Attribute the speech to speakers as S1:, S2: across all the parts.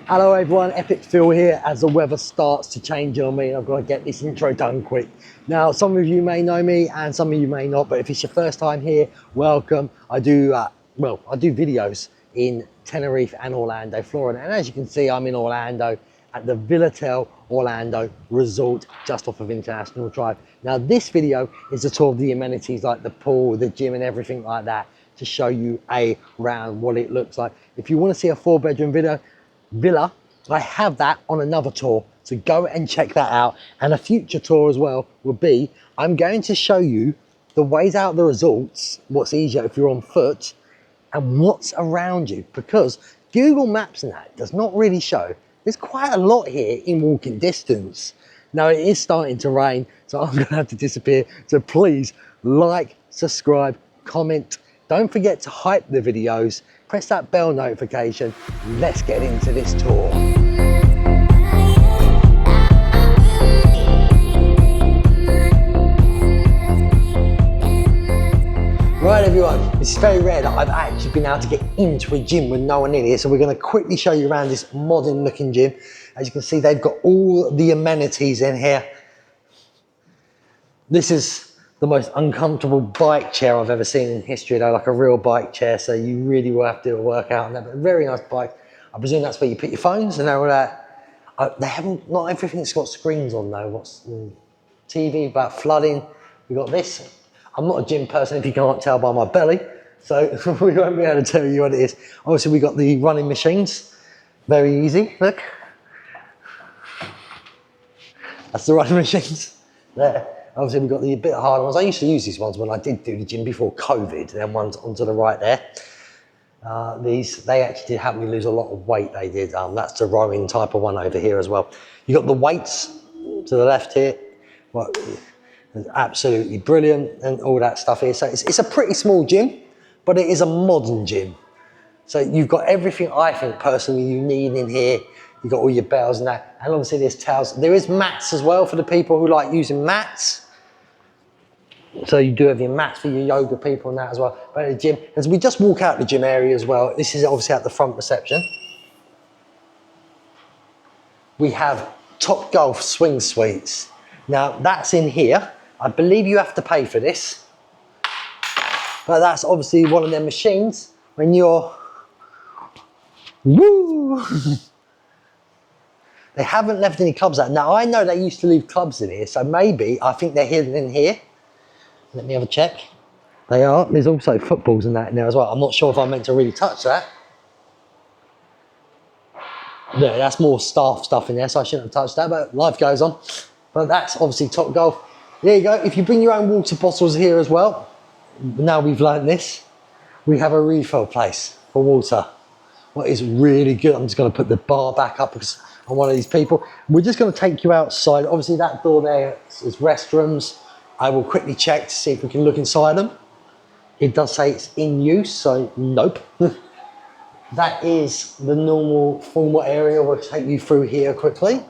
S1: Hello everyone, Epic Phil here. As the weather starts to change on me, I've got to get this intro done quick. Now, some of you may know me and some of you may not, but if it's your first time here, welcome. I do videos in Tenerife and Orlando, Florida. And as you can see, I'm in Orlando at the Villatel Orlando Resort, just off of International Drive. Now, this video is a tour of the amenities like the pool, the gym and everything like that, to show you around what it looks like. If you want to see a 4-bedroom villa, I have that on another tour, so go and check that out. And a future tour as well will be, I'm going to show you the ways out of the resorts, what's easier if you're on foot, and what's around you, because Google Maps and that does not really show. There's quite a lot here in walking distance. Now it is starting to rain, so I'm gonna have to disappear. So please like, subscribe, comment. Don't forget to hype the videos, press that bell notification. Let's get into this tour. Right everyone, it's very rare that I've actually been able to get into a gym with no one in here, so we're going to quickly show you around this modern looking gym. As you can see, they've got all the amenities in here. This is the most uncomfortable bike chair I've ever seen in history, though, like a real bike chair, so you really will have to do a workout on that. But a very nice bike. I presume that's where you put your phones and all that. They haven't, not everything's got screens on though. What's TV about flooding? We got this. I'm not a gym person if you can't tell by my belly, so we won't be able to tell you what it is. Obviously we got the running machines, very easy, look. That's the running machines there. Obviously we've got the bit harder ones. I used to use these ones when I did do the gym before COVID, them ones onto the right there. They actually did help me lose a lot of weight, they did. That's the rowing type of one over here as well. You got the weights to the left here. Well, absolutely brilliant and all that stuff here. So it's a pretty small gym, but it is a modern gym. So you've got everything I think personally you need in here. You've got all your bells and that, and obviously there's towels. There is mats as well for the people who like using mats. So you do have your mats for your yoga people and that as well. But at the gym, as we just walk out the gym area as well, this is obviously at the front reception. We have Top Golf swing suites. Now that's in here. I believe you have to pay for this. But that's obviously one of their machines when you're, woo! They haven't left any clubs out. Now I know they used to leave clubs in here, so maybe, I think they're hidden in here. Let me have a check. They are. There's also footballs and that in there as well. I'm not sure if I'm meant to really touch that. No, that's more staff stuff in there, so I shouldn't have touched that, but life goes on. But that's obviously Top Golf. There you go. If you bring your own water bottles here as well, now we've learned this, we have a refill place for water. What is really good, I'm just going to put the bar back up because I'm one of these people. We're just going to take you outside. Obviously that door there is restrooms. I will quickly check to see if we can look inside them. It does say it's in use, so nope. That is the normal formal area. We'll take you through here quickly.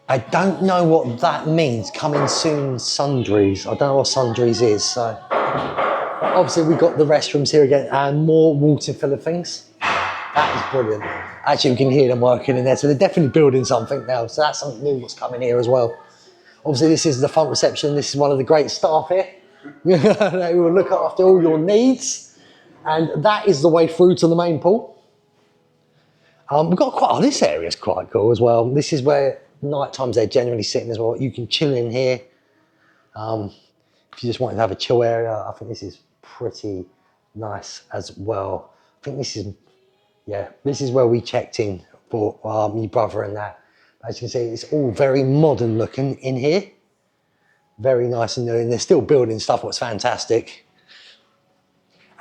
S1: I don't know what that means, coming soon sundries. I don't know what sundries is, so. Obviously we've got the restrooms here again and more water filler things. That is brilliant. Actually, we can hear them working in there, so they're definitely building something now. So that's something new what's coming here as well. Obviously, this is the front reception. This is one of the great staff here. They will look after all your needs. And that is the way through to the main pool. We've got quite, this area is quite cool as well. This is where night times they're generally sitting as well. You can chill in here. If you just wanted to have a chill area, I think this is pretty nice as well. I think this is, yeah, this is where we checked in for my brother and that. As you can see, it's all very modern looking in here. Very nice and new, and they're still building stuff, what's fantastic.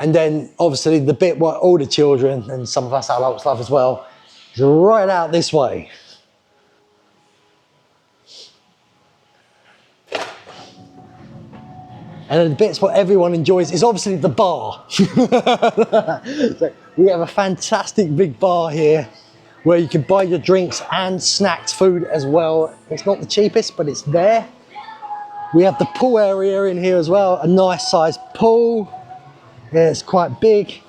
S1: And then obviously the bit where all the children and some of us adults love as well is right out this way. And the bits what everyone enjoys is obviously the bar. So we have a fantastic big bar here where you can buy your drinks and snacks, food as well. It's not the cheapest, but it's there. We have the pool area in here as well, a nice sized pool. Yeah, it's quite big.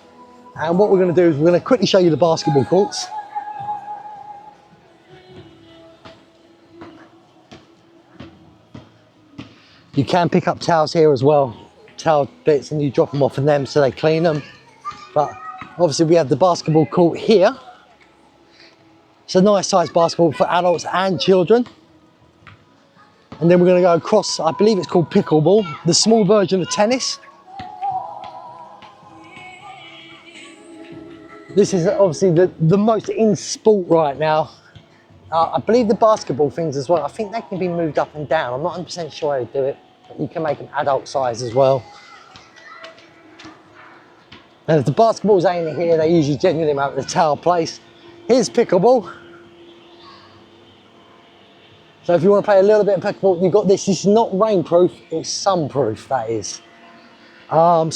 S1: And what we're going to do is we're going to quickly show you the basketball courts. You can pick up towels here as well, towel bits, and you drop them off in them so they clean them. But obviously we have the basketball court here. It's a nice size basketball for adults and children. And then we're going to go across, I believe it's called pickleball, the small version of tennis. This is obviously the most in sport right now. I believe the basketball things as well, I think they can be moved up and down. I'm not 100% sure how to do it, but you can make them adult size as well. And if the basketballs ain't here, they usually genuinely them out at the towel place. Here's pickleball. So if you want to play a little bit of pickleball, you've got this. This is not rainproof, it's sunproof, that is.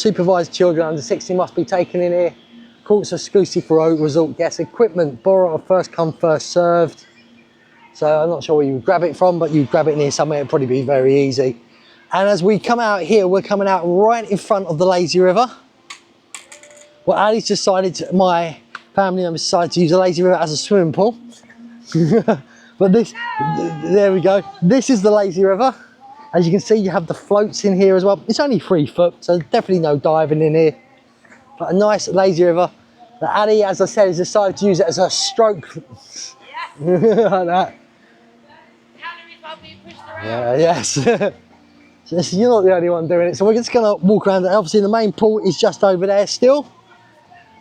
S1: Supervised children under 60 must be taken in here. Courts exclusive for resort guests. Equipment, borrow or first come, first served. So I'm not sure where you would grab it from, but you grab it near somewhere, it'd probably be very easy. And as we come out here, we're coming out right in front of the lazy river. Well, Ali's decided, my family members decided to use the lazy river as a swimming pool. But this, there we go. This is the lazy river. As you can see, you have the floats in here as well. It's only 3 foot, so definitely no diving in here. But a nice lazy river. That Ali, as I said, has decided to use it as a stroke. Yeah. Like that. Yeah, yes. So you're not the only one doing it. So we're just gonna walk around. Obviously the main pool is just over there still.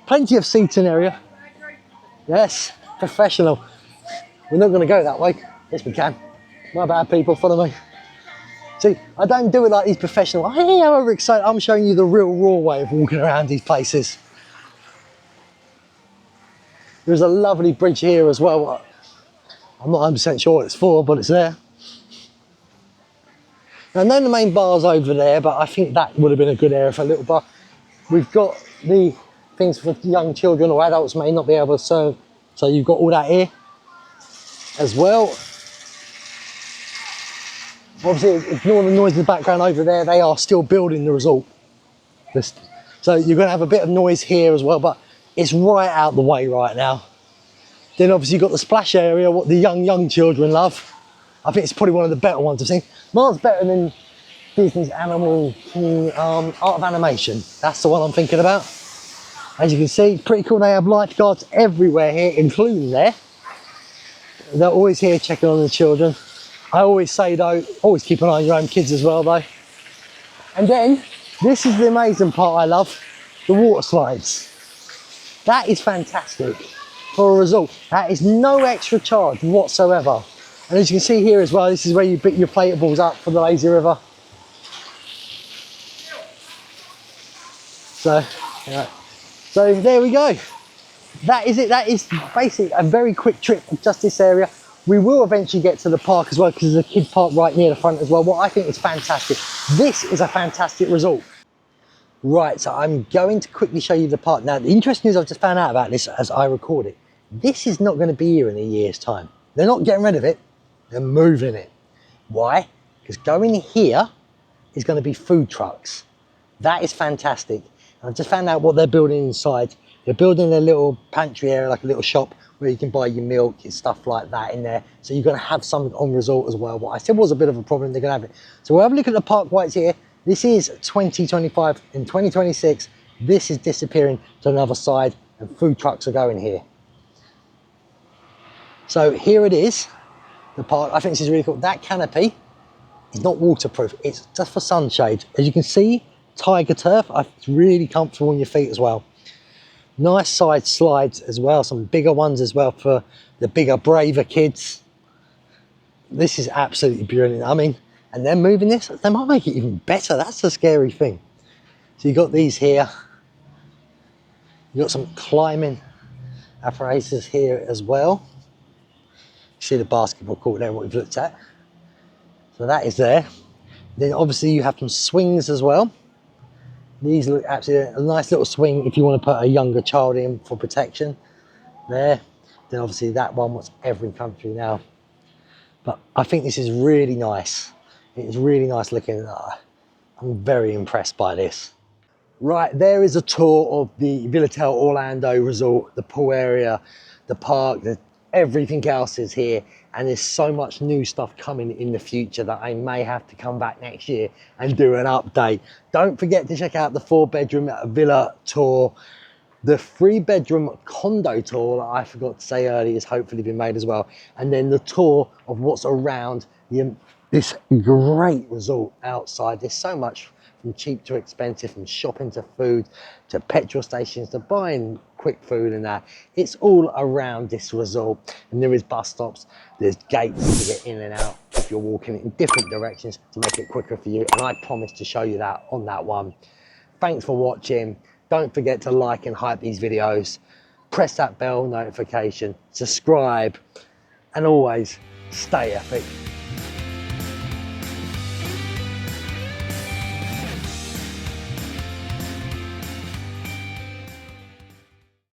S1: Plenty of seating area. Yes, professional. We're not gonna go that way. Yes, we can. My bad, people, follow me. See, I don't do it like these professional. Hey, I'm overexcited. I'm showing you the real raw way of walking around these places. There's a lovely bridge here as well. I'm not 100% sure what it's for, but it's there. Now, I know the main bar's over there, but I think that would have been a good area for a little bar. We've got the things for young children or adults may not be able to serve. So you've got all that here as well. Obviously, ignore the noise in the background over there. They are still building the resort. So you're going to have a bit of noise here as well, but it's right out the way right now. Then obviously you've got the splash area, what the young children love. I think it's probably one of the better ones I've seen. Mine's better than Disney's Art of Animation. That's the one I'm thinking about. As you can see, pretty cool. They have lifeguards everywhere here, including there. They're always here checking on the children. I always say though, always keep an eye on your own kids as well though. And then, this is the amazing part I love, the water slides. That is fantastic for a resort. That is no extra charge whatsoever. And as you can see here as well, this is where you pick your inflatables up for the lazy river. So, yeah. So there we go. That is it. That is basically a very quick trip of just this area. We will eventually get to the park as well because there's a kid park right near the front as well. What I think is fantastic. This is a fantastic resort. Right, so I'm going to quickly show you the park. Now, the interesting news I've just found out about this as I record it. This is not going to be here in a year's time. They're not getting rid of it. They're moving it. Why? Because going here is going to be food trucks. That is fantastic. I've just found out what they're building inside. They're building a little pantry area, like a little shop where you can buy your milk and stuff like that in there. So you're going to have something on resort as well. What I said was a bit of a problem, they're going to have it. So we'll have a look at the park whites here. This is 2025. In 2026, this is disappearing to another side and food trucks are going here. So here it is, the park. I think this is really cool. That canopy is not waterproof. It's just for sunshade. As you can see, tiger turf. It's really comfortable on your feet as well. Nice side slides as well, some bigger ones as well for the bigger, braver kids. This is absolutely brilliant. I mean, and they're moving this, they might make it even better. That's the scary thing. So you've got these here. You've got some climbing apparatus here as well. You see the basketball court there, what we've looked at. So that is there. Then obviously you have some swings as well. These look absolutely a nice little swing if you want to put a younger child in for protection. There. Then obviously that one was every country now. But I think this is really nice. It's really nice looking. I'm very impressed by this. Right, there is a tour of the Villatel Orlando Resort, the pool area, the park, everything else is here. And there's so much new stuff coming in the future that I may have to come back next year and do an update. Don't forget to check out the 4-bedroom villa tour. The 3-bedroom condo tour that I forgot to say earlier has hopefully been made as well. And then the tour of what's around this great resort outside. There's so much from cheap to expensive, from shopping to food, to petrol stations, to buying quick food and that. It's all around this resort. And there is bus stops, there's gates to get in and out if you're walking in different directions to make it quicker for you. And I promise to show you that on that one. Thanks for watching. Don't forget to like and hype these videos. Press that bell notification, subscribe, and always stay epic.